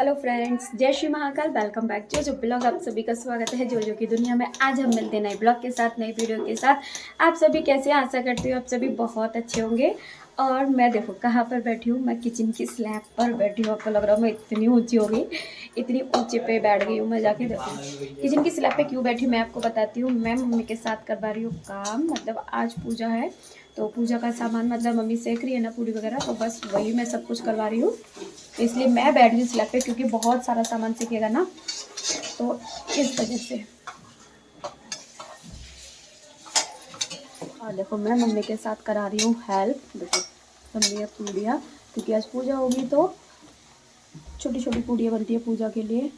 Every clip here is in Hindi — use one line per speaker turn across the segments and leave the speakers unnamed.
हेलो फ्रेंड्स, जय श्री महाकाल। वेलकम बैक जो ब्लॉग। आप सभी का स्वागत है जो की दुनिया में। आज हम मिलते हैं नए ब्लॉग के साथ, नई वीडियो के साथ। आप सभी कैसे हैं? आशा करती हूँ आप सभी बहुत अच्छे होंगे। और मैं देखो कहाँ पर बैठी हूँ, मैं किचन की स्लैब पर बैठी हूँ। आपको लग रहा हूँ मैं इतनी ऊंची हो गई, इतनी ऊंचे पे बैठ गई हूँ मैं। जाके देखो किचन की स्लैब पे क्यों बैठी हूँ मैं आपको बताती हूँ। मैं मम्मी के साथ करवा रही हूँ काम, मतलब आज पूजा है तो पूजा का सामान मतलब मम्मी सेक रही है ना पूरी वगैरह, तो बस वही मैं सब कुछ करवा रही हूँ। इसलिए मैं बैठ गई स्लैब पे क्योंकि बहुत सारा सामान सीखेगा ना, तो इस वजह से। और देखो मैं मम्मी के साथ करा रही हूँ हेल्प। देखो मम्मी पूड़ियाँ, क्योंकि आज पूजा होगी तो छोटी छोटी पूड़ियाँ बनती है पूजा के लिए।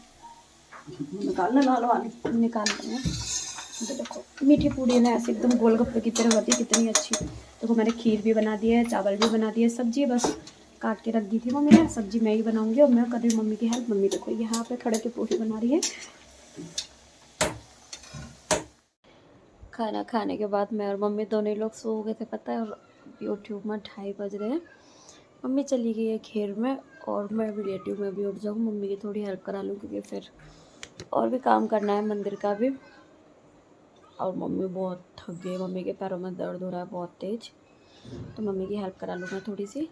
निकालना लाल वाली निकाल रहे हैं। तो देखो मीठी पूड़ी ना ऐसे एकदम गोलगप्पे की तरह होती है, कितनी अच्छी। देखो मैंने खीर भी बना दी है, चावल भी बना दिए, सब्जी बस काट के रख दी थी मम्मी ने। सब्जी मैं ही बनाऊंगी और मैं कर रही हूँ मम्मी की हेल्प। मम्मी देखो यहाँ पे खड़े के पूरी बना रही है। खाना खाने के बाद मैं और मम्मी दोनों ही लोग सो गए थे पता है। और यूट्यूब में 2:30 बज रहे हैं। मम्मी चली गई है खेर में और मैं भी लेटी हूँ। मैं भी उठ जाऊँ, मम्मी की थोड़ी हेल्प करा लूँ क्योंकि फिर और भी काम करना है मंदिर का भी। और मम्मी बहुत थक गई, मम्मी के पैरों में दर्द हो रहा है बहुत तेज, तो मम्मी की हेल्प करा लूँ मैं थोड़ी सी।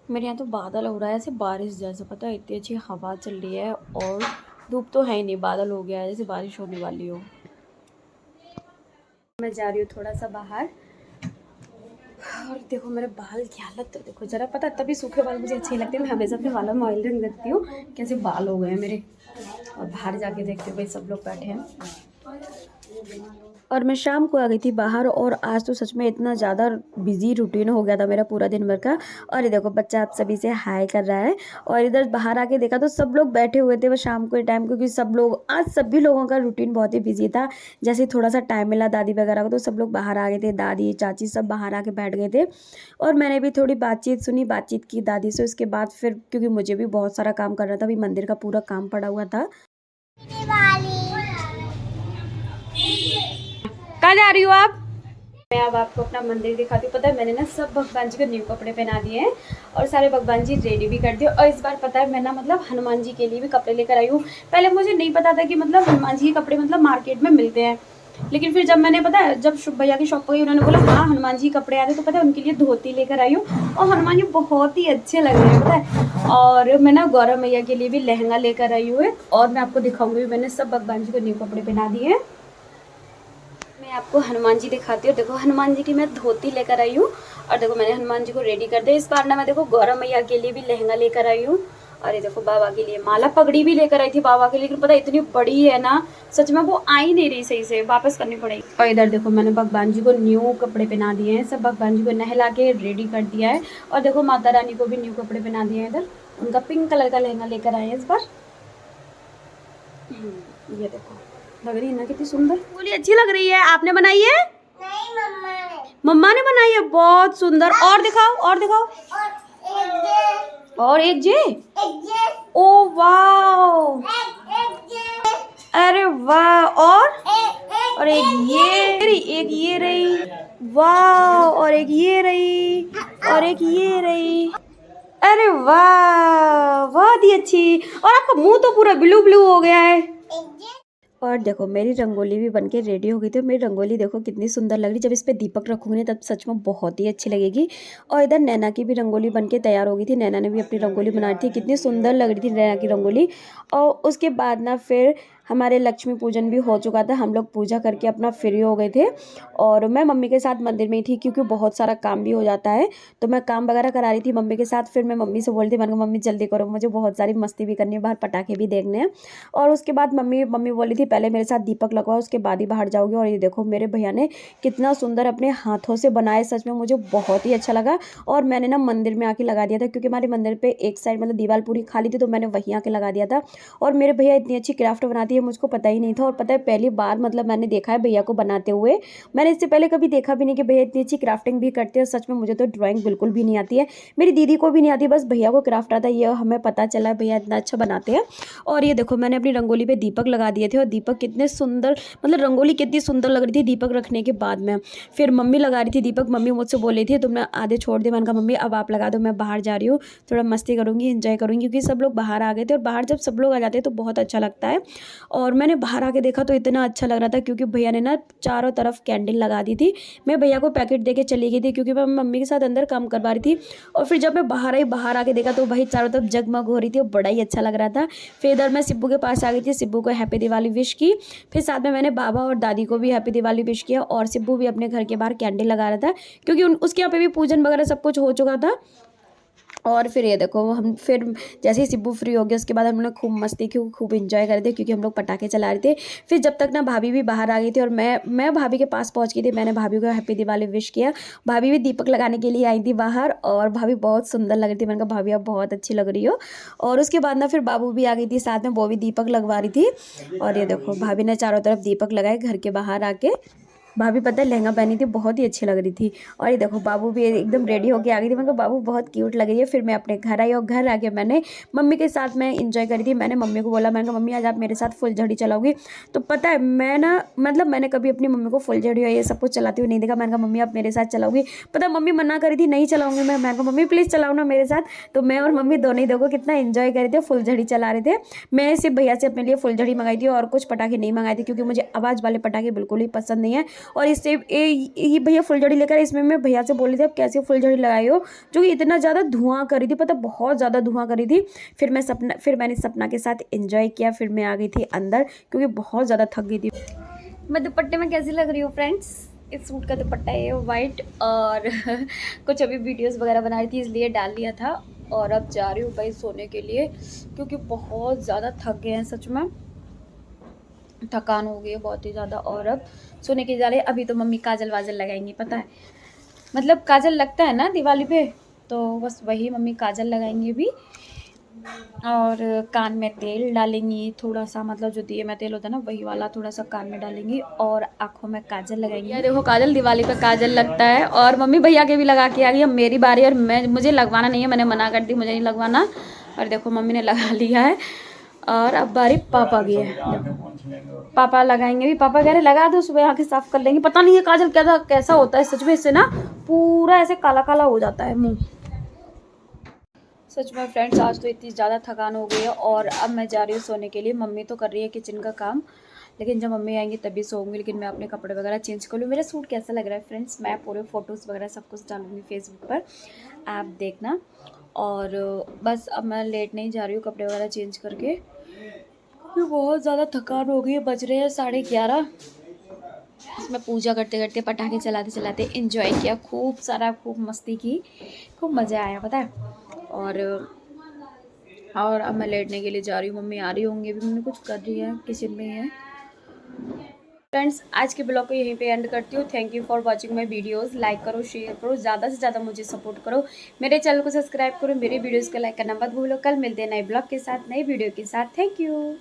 मेरे यहाँ तो बादल हो रहा है ऐसे बारिश जैसा, पता है इतनी अच्छी हवा चल रही है और धूप तो है ही नहीं, बादल हो गया है जैसे बारिश होने वाली हो। मैं जा रही हूँ थोड़ा सा बाहर। और देखो मेरे बाल की हालत तो देखो जरा, पता है तभी सूखे बाल मुझे अच्छे लगते हैं। मैं हमेशा अपने बालों में ऑयल रंग रखती हूँ, कैसे बाल हो गए हैं मेरे। और बाहर जाके देखते हो भाई सब लोग बैठे हैं। और मैं शाम को आ गई थी बाहर और आज तो सच में इतना ज़्यादा बिजी रूटीन हो गया था मेरा पूरा दिन भर का। और ये देखो बच्चा आप सभी से हाय कर रहा है। और इधर बाहर आके देखा तो सब लोग बैठे हुए थे वो शाम के टाइम, क्योंकि सब लोग आज सभी लोगों का रूटीन बहुत ही बिजी था। जैसे थोड़ा सा टाइम मिला दादी वगैरह को तो सब लोग बाहर आ गए थे, दादी चाची सब बाहर आके बैठ गए थे। और मैंने भी थोड़ी बातचीत सुनी, बातचीत की दादी से। उसके बाद फिर क्योंकि मुझे भी बहुत सारा काम करना था, अभी मंदिर का पूरा काम पड़ा हुआ था। कहाँ जा रही हो आप? मैं अब आपको अपना मंदिर दिखाती हूँ। पता है मैंने ना सब भगवान जी को न्यू कपड़े पहना दिए हैं और सारे भगवान जी रेडी भी कर दिए। और इस बार पता है मैं ना मतलब हनुमान जी के लिए भी कपड़े लेकर आई हूँ। पहले मुझे नहीं पता था कि मतलब हनुमान जी के कपड़े मतलब मार्केट में मिलते हैं, लेकिन फिर जब मैंने पता है जब भैया की शॉप पर गई उन्होंने बोला हाँ हनुमान जी कपड़े आते, तो पता है उनके लिए धोती लेकर आई हूँ। और हनुमान जी बहुत ही अच्छे लग रहे हैं पता है। और मैं ना गौरव मैया के लिए भी लहंगा लेकर आई हूँ और मैं आपको दिखाऊंगी। मैंने सब भगवान जी को न्यू कपड़े पहना दिए हैं। मैं आपको हनुमान जी दिखाती हूँ। देखो हनुमान जी की मैं धोती लेकर आई हूँ और देखो मैंने हनुमान जी को रेडी कर दिया। इस बार ना मैं देखो गौरव मैया के लिए भी लहंगा लेकर आई हूँ। और ये देखो बाबा के लिए माला पगड़ी भी लेकर आई थी बाबा के लिए, लेकिन पता इतनी बड़ी है ना सच में वो आ ही नहीं रही सही से, वापस करनी पड़ेगी। और इधर देखो मैंने भगवान जी को न्यू कपड़े पहना दिए हैं, सब भगवान जी को नहला के रेडी कर दिया है। और देखो माता रानी को भी न्यू कपड़े पहना दिए हैं। इधर उनका पिंक कलर का लहंगा लेकर आए हैं इस बार। ये देखो लग रही है ना कितनी सुंदर, बोली अच्छी लग रही है। आपने बनाई है? नहीं मम्मा ने बनाई है, बहुत सुंदर। और दिखाओ और दिखाओ। और एक जे ओ वाह, अरे वाह। और एक ये रही, वाह। और एक ये रही और एक ये रही, अरे वाह बहुत ही अच्छी। और आपका मुंह तो पूरा ब्लू ब्लू हो गया है। और देखो मेरी रंगोली भी बनके रेडी हो गई थी। मेरी रंगोली देखो कितनी सुंदर लग रही, जब इस पे दीपक रखूंगी ना तब सच में बहुत ही अच्छी लगेगी। और इधर नैना की भी रंगोली बनके तैयार हो गई थी। नैना ने भी अपनी रंगोली बना रही थी, कितनी सुंदर लग रही थी नैना की रंगोली। और उसके बाद ना फिर हमारे लक्ष्मी पूजन भी हो चुका था, हम लोग पूजा करके अपना फ्री हो गए थे। और मैं मम्मी के साथ मंदिर में ही थी क्योंकि बहुत सारा काम भी हो जाता है, तो मैं काम वगैरह करा रही थी मम्मी के साथ। फिर मैं मम्मी से बोलती, मैंने कहा मम्मी जल्दी करो, मुझे बहुत सारी मस्ती भी करनी है, बाहर पटाखे भी देखने हैं। और उसके बाद मम्मी बोली थी पहले मेरे साथ दीपक लगवाओ उसके बाद ही बाहर जाओगे। और ये देखो मेरे भैया ने कितना सुंदर अपने हाथों से बनाए, सच में मुझे बहुत ही अच्छा लगा। और मैंने ना मंदिर में आके लगा दिया था क्योंकि हमारे मंदिर पे एक साइड मतलब दीवार पूरी खाली थी, तो मैंने वहीं आके लगा दिया था। और मेरे भैया इतनी अच्छी क्राफ्ट बनाती बनाती है मुझको पता ही नहीं था। और पता है पहली बार मतलब मैंने देखा है भैया को बनाते हुए। मैंने इससे पहले कभी देखा भी नहीं कि भैया इतनी अच्छी क्राफ्टिंग भी करते हैं। सच में मुझे तो ड्राइंग बिल्कुल भी नहीं आती है, मेरी दीदी को भी नहीं आती, बस भैया को क्राफ्ट आता है। ये हमें पता चला भैया इतना अच्छा बनाते हैं। और ये देखो मैंने अपनी रंगोली पे दीपक लगा दिए थे और दीपक कितने सुंदर, मतलब रंगोली कितनी सुंदर लग रही थी दीपक रखने के बाद में। फिर मम्मी लगा रही थी दीपक, मम्मी मुझसे बोल रही थी तुमने आधे छोड़ दिए। मैंने कहा मम्मी अब आप लगा दो, मैं बाहर जा रही हूँ, थोड़ा मस्ती करूँगी, एंजॉय करूँगी, क्योंकि सब लोग बाहर आ गए थे। और बाहर जब सब लोग आ जाते हैं तो बहुत अच्छा लगता है। और मैंने बाहर आके देखा तो इतना अच्छा लग रहा था, क्योंकि भैया ने ना चारों तरफ कैंडल लगा दी थी। मैं भैया को पैकेट दे के चली गई थी, क्योंकि मैं मम्मी के साथ अंदर काम करवा रही थी। और फिर जब मैं बाहर आई, बाहर आके देखा तो भाई चारों तरफ जगमग हो रही थी और बड़ा ही अच्छा लग रहा था। फिर इधर मैं सिब्बू के पास आ गई थी, सिब्बू को हैप्पी दिवाली विश की। फिर साथ में मैंने बाबा और दादी को भी हैप्पी दिवाली विश किया। और सिब्बू भी अपने घर के बाहर कैंडल लगा रहा था, क्योंकि उसके यहाँ पे भी पूजन वगैरह सब कुछ हो चुका था। और फिर ये देखो हम फिर जैसे ही सिब्बू फ्री हो गया उसके बाद हम लोग खूब मस्ती की, खूब इंजॉय कर रहे थे, क्योंकि हम लोग पटाखे चला रहे थे। फिर जब तक ना भाभी भी बाहर आ गई थी और मैं भाभी के पास पहुंच गई थी, मैंने भाभी को हैप्पी दिवाली विश किया। भाभी भी दीपक लगाने के लिए आई थी बाहर, और भाभी बहुत सुंदर लग रही थी। मैंने कहा भाभी आप बहुत अच्छी लग रही हो। और उसके बाद ना फिर बाबू भी आ गई थी साथ में, वो भी दीपक लगवा रही थी। और ये देखो भाभी ने चारों तरफ दीपक लगाए घर के बाहर आके। भाभी पता है लहंगा पहनी थी, बहुत ही अच्छी लग रही थी। और ये देखो बाबू भी एकदम रेडी होके आ गई थी। मैंने कहा बाबू बहुत क्यूट लग रही है। फिर मैं अपने घर आई और घर आके मैंने मम्मी के साथ मैं इंजॉय करी थी। मैंने मम्मी को बोला, मैंने कहा मम्मी आज आप मेरे साथ फुलझड़ी चलाओगी। तो पता है मैं ना मतलब मैंने कभी अपनी मम्मी को फुलझड़ी और ये सब कुछ चलाती हुई नहीं देखा। मैंने कहा मम्मी आप मेरे साथ चलाओगी। पता है मम्मी मना करी थी, नहीं चलाऊंगी मैंने कहा मम्मी प्लीज़ चलाओ ना मेरे साथ। तो मैं और मम्मी दोनों ही देखो कितना इंजॉय कर रहे थे, फुलझड़ी चला रहे थे। मैं सिर्फ भैया से अपने लिए फुलझड़ी मंगाई थी और कुछ पटाखे नहीं मंगाए थे, क्योंकि मुझे आवाज़ वाले पटाखे बिल्कुल ही पसंद नहीं है। और इससे ये भैया फुलझड़ी लेकर, इसमें मैं भैया से बोली थी आप कैसे फुलझड़ी लगाई हो, जो कि इतना ज़्यादा धुआं कर रही थी, पता बहुत ज़्यादा धुआं कर रही थी। फिर मैंने सपना के साथ एंजॉय किया। फिर मैं आ गई थी अंदर, क्योंकि बहुत ज़्यादा थक गई थी। मैं दुपट्टे में कैसी लग रही हूँ फ्रेंड्स? इस सूट का दुपट्टा है वाइट, और कुछ अभी वीडियोस वगैरह बना रही थी इसलिए डाल लिया था। और अब जा रही हूँ भाई सोने के लिए, क्योंकि बहुत ज़्यादा थक गए हैं, सच में थकान हो गई है बहुत ही ज़्यादा। और अब सोने के जा रहे। अभी तो मम्मी काजल वाजल लगाएंगी, पता है मतलब काजल लगता है ना दिवाली पे, तो बस वही मम्मी काजल लगाएंगी अभी। और कान में तेल डालेंगी थोड़ा सा, मतलब जो दिए में तेल होता है ना वही वाला, थोड़ा सा कान में डालेंगी। और आँखों में काजल लगाएंगी। ये देखो काजल, दिवाली पे काजल लगता है। और मम्मी भैया के भी लगा के आ गई। अब मेरी बारी, और मुझे लगवाना नहीं है, मैंने मना कर दी, मुझे नहीं लगवाना। और देखो मम्मी ने लगा लिया है। और अब बारी पापा की है, पापा लगाएंगे भी। पापा कह रहे लगा दो, सुबह आके साफ कर लेंगे। पता नहीं है काजल कैसा होता है सच में, इससे ना पूरा ऐसे काला काला हो जाता है मुंह। सच में फ्रेंड्स आज तो इतनी ज़्यादा थकान हो गई है। और अब मैं जा रही हूँ सोने के लिए। मम्मी तो कर रही है किचन का काम, लेकिन जब मम्मी आएंगी तभी सोऊंगी। लेकिन मैं अपने कपड़े वगैरह चेंज कर लूँ। मेरा सूट कैसा लग रहा है फ्रेंड्स, मैं पूरे फ़ोटोज़ वगैरह सब कुछ डालूंगी फेसबुक पर, आप देखना। और बस अब मैं लेट नहीं जा रही हूँ कपड़े वगैरह चेंज करके, क्योंकि बहुत ज़्यादा थकान हो गई है। बज रहे हैं 11:30। इसमें पूजा करते करते पटाखे चलाते चलाते एंजॉय किया, खूब सारा, खूब मस्ती की, खूब मज़ा आया पता है। और अब मैं लेटने के लिए जा रही हूँ। मम्मी आ रही होंगी, अभी मम्मी कुछ कर रही है, किचन में ही है। फ्रेंड्स आज के ब्लॉग को यहीं पे एंड करती हूँ। Thank you for watching my videos. Like करो, शेयर करो, ज़्यादा से ज़्यादा मुझे सपोर्ट करो, मेरे चैनल को सब्सक्राइब करो, मेरे वीडियोस को लाइक करना मत भूलो। कल मिलते हैं नए ब्लॉग के साथ, नई वीडियो के साथ। Thank you.